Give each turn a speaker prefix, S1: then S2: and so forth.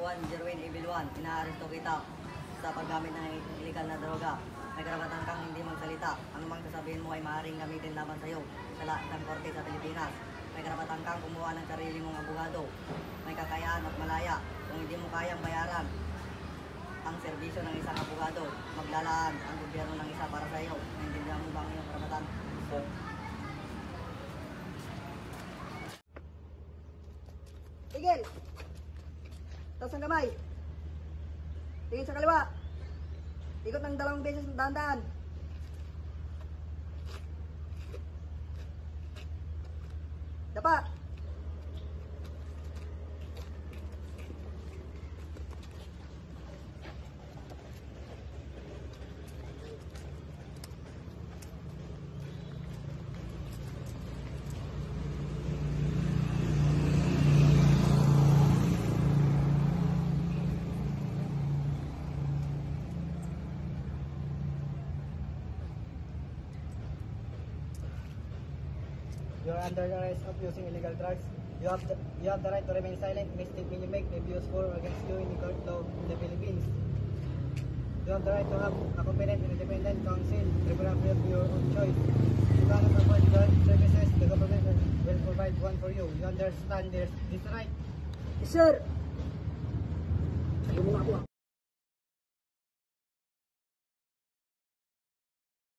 S1: Juan Jerwin Ibilwan, inaaresto kita sa paggamit ng illegal na droga. May karapatan kang hindi magsalita. Anumang sasabihin mo ay maaaring gamitin laban sa iyo sa lahat ng korte sa Pilipinas. May karapatan kang kumuha ng sarili mong abogado. May kakayahan at malaya. Kung hindi mo kayang bayaran ang serbisyo ng isang abogado, maglalaan ang gobyerno ng isa para sa iyo. Naintindihan mo ba ang iyong karapatan? Sir. Tigil! Taas ang kamay. Tingin sa kaliwa. Ikot ng 2 beses ng dahan-dahan. Dapa.
S2: You are under arrest of using illegal drugs. You have the right to remain silent. Any statement you make may be used for or against you in the court law in the Philippines. You have the right to have a competent and independent counsel, preferably of your own choice. You cannot afford legal services. The government will provide one for you. You understand this right?
S1: Yes, sir. Ayaw mo nga ako.